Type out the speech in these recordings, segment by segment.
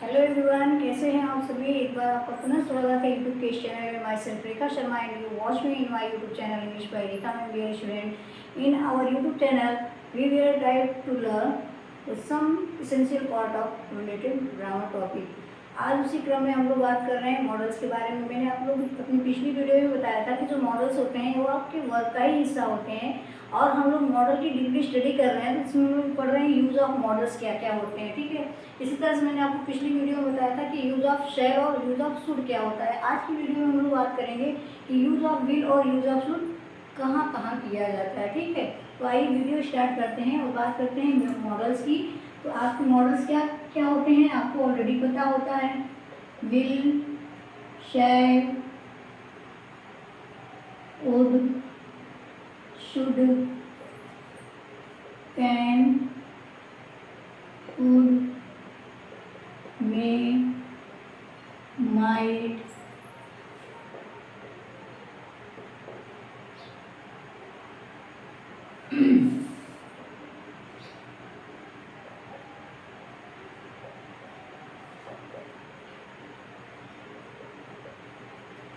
Hello everyone, कैसे हैं आप सभी। एक बार आपका पुनः स्वागत है यूट्यूब के इस चैनल में। Myself Rekha Sharma and you watch me in my YouTube channel English by Rekha ma'am dear student. In our YouTube channel we will try to learn some essential part of related grammar topic. आज उसी क्रम में हम लोग बात कर रहे हैं मॉडल्स के बारे में। मैंने आप लोग अपनी पिछली वीडियो में बताया था कि जो मॉडल्स होते हैं वो आपके वर्क का ही हिस्सा होते हैं और हम लोग मॉडल की डीपली स्टडी कर रहे हैं, तो इसमें हम लोग पढ़ रहे हैं यूज़ ऑफ मॉडल्स क्या क्या होते हैं। ठीक है, इसी तरह से मैंने आपको पिछली वीडियो में बताया था कि यूज़ ऑफ शैल और यूज़ ऑफ शुड क्या होता है। आज की वीडियो में हम लोग बात करेंगे कि यूज़ ऑफ विल और यूज़ ऑफ शुड कहाँ कहाँ किया जाता है। ठीक है, तो आइए वीडियो स्टार्ट करते हैं और बात करते हैं मॉडल्स की। तो आपके मॉडल्स क्या क्या होते हैं आपको ऑलरेडी पता होता है। Will, shall, would, should, can, would, may, might,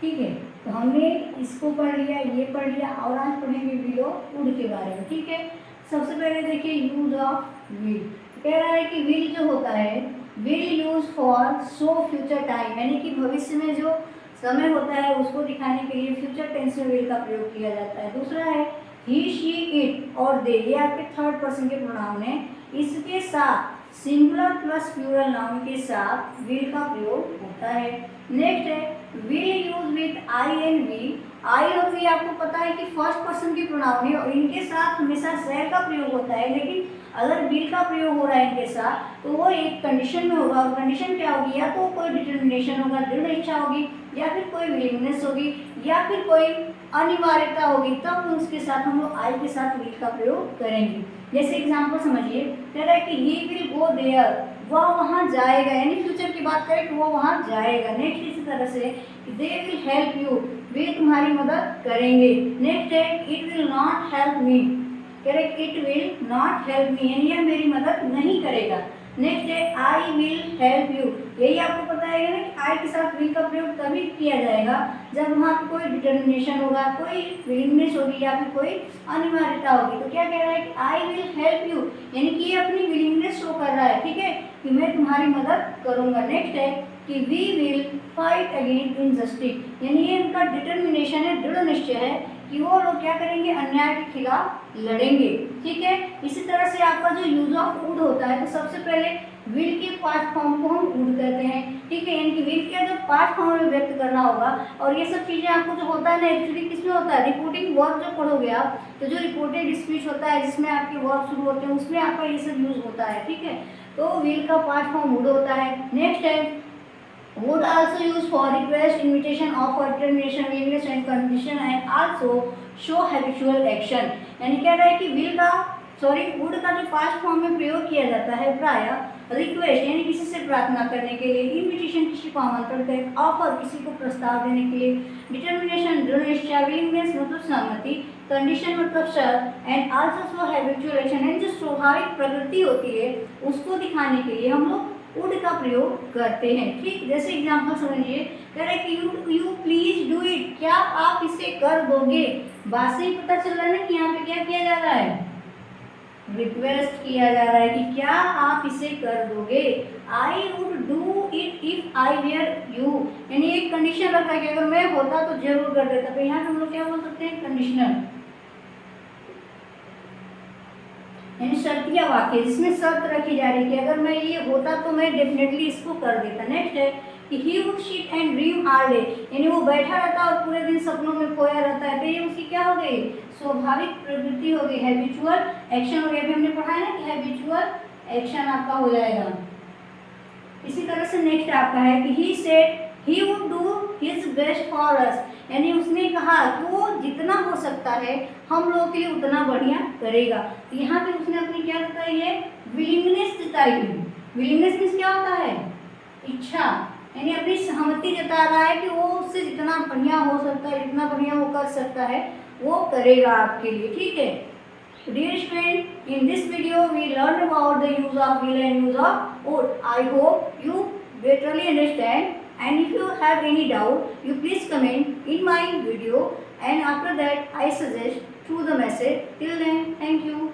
ठीक है। तो हमने इसको पढ़ लिया, ये पढ़ लिया और आज पढ़ेंगे विल और वुड के बारे में। ठीक है, सबसे पहले देखिए यूज ऑफ विल। कह रहा है कि विल जो होता है, will use for show future time, यानी कि भविष्य में जो समय होता है उसको दिखाने के लिए फ्यूचर टेंस में विल का प्रयोग किया जाता है। दूसरा है ही, शी, इट और दे, ये आपके थर्ड पर्सन के प्रोनाउन है। इसके साथ सिंगुलर प्लस प्लूरल नाउन के साथ विल का प्रयोग होता है। नेक्स्ट है will use with I and V. I और वी आपको पता है कि फर्स्ट पर्सन के प्रोनाउन है और इनके साथ हमेशा शैल का प्रयोग होता है, लेकिन अगर विल का प्रयोग हो रहा है इनके साथ तो वो एक कंडीशन में होगा और कंडीशन क्या होगी, या तो कोई डिटर्मिनेशन होगा, दृढ़ इच्छा होगी, या फिर कोई विलिंगनेस होगी, या फिर कोई अनिवार्यता होगी, तब उसके साथ हम लोग आई के साथ विल का प्रयोग करेंगे। जैसे एग्जाम्पल समझिए, कह रहा है कि ही विल गो देयर, वह वहाँ जाएगा, यानी फ्यूचर की बात करें कि वो वहाँ जाएगा। नेक्स्ट इसी तरह से दे विल हेल्प यू, वे तुम्हारी मदद करेंगे। नेक्स्ट है it will not help me, कह रहे it will not help me, यानी यह मेरी मदद नहीं करेगा। नेक्स्ट है आई विल हेल्प यू, यही आपको पता है ना कि आई के साथ विल का प्रयोग तभी किया जाएगा जब वहाँ पर कोई डिटर्मिनेशन होगा, कोई विलिंगनेस होगी, या फिर कोई अनिवार्यता होगी। तो क्या कह रहा है कि आई विल हेल्प यू, यानी कि ये अपनी विलिंगनेस शो कर रहा है, ठीक है, कि मैं तुम्हारी मदद करूंगा। नेक्स्ट है कि we will fight against injustice, यानी ये इनका डिटर्मिनेशन है, दृढ़ निश्चय है कि वो लोग क्या करेंगे, अन्याय के खिलाफ लड़ेंगे। ठीक है, इसी तरह से आपका जो यूज ऑफ वुड होता है, तो सबसे पहले विल के पास्ट फॉर्म को हम वुड कहते हैं। ठीक है, यानी कि विल के जो पास्ट फॉर्म में व्यक्त करना होगा, और ये सब चीजें आपको जो होता है ना, एक्चुअली किसमें होता है, रिपोर्टिंग वर्ब जो पढ़ोगे आप, तो जो रिपोर्टेड स्पीच होता है जिसमें आपके वर्ब शुरू होते हैं उसमें आपका ये सब यूज होता है। ठीक है, तो विल का पास्ट फॉर्म वुड होता है। नेक्स्ट है would also use for request, invitation, offer, determination, willingness and condition and also show habitual action, यानी कह रहा है कि will का would का जो पास्ट फॉर्म में प्रयोग किया जाता है प्रायः रिक्वेस्ट, यानी किसी से प्रार्थना करने के लिए, इन्विटेशन किसी को आमंत्रण करें, ऑफर किसी को प्रस्ताव देने के लिए, डिटर्मिनेशन दृढ़ निश्चय, विलिंगनेस मतलब सहमति, कंडीशन मतलब शर्त, and also show habitual action, यानी जो स्वाभाविक प्रवृत्ति होती है उसको दिखाने के लिए हम लोग वुड का प्रयोग करते हैं। ठीक, जैसे एग्जांपल समझिए, कह रहे कि यू प्लीज डू इट, क्या आप इसे कर दोगे। बात से ही पता चल रहा है ना कि यहाँ पे क्या किया जा रहा है, रिक्वेस्ट किया जा रहा है कि क्या आप इसे कर दोगे। I would do it if I were you, यानी एक कंडीशन रखा है कि अगर मैं होता तो जरूर कर देता। तो यहाँ पे हम लोग क्या बोल सकते हैं, कंडीशनल, यानी शर्तिया वाक्य जिसमें शर्त रखी जा रही है कि अगर मैं ये होता तो मैं डेफिनेटली इसको कर देता। नेक्स्ट है कि he would sit and dream all day, यानी वो बैठा रहता और पूरे दिन सपनों में खोया रहता है। तो ये उसकी क्या हो गई, स्वाभाविक प्रवृत्ति हो गई, हैबिचुअल एक्शन हो गया। अभी हमने पढ़ा है ना कि हैबिचुअल एक्शन आपका हो जाएगा। इसी तरह से नेक्स्ट आपका है कि he said he would do his best for us, यानी उसने कहा कि वो जितना हो सकता है हम लोगों के लिए उतना बढ़िया करेगा। तो यहाँ पे उसने अपनी क्या बताई है, विलिंगनेस जताई है। विलिंगनेस मीन्स क्या होता है, इच्छा, यानी अपनी सहमति जता रहा है कि वो उससे जितना बढ़िया हो सकता है, जितना बढ़िया वो कर सकता है वो करेगा आपके लिए। ठीक है, dear student, in this video we learned about the use of will and use of would. I hope you literally understand. And if you have any doubt, you please comment in my video, and after that I suggest through the message. Till then, thank you.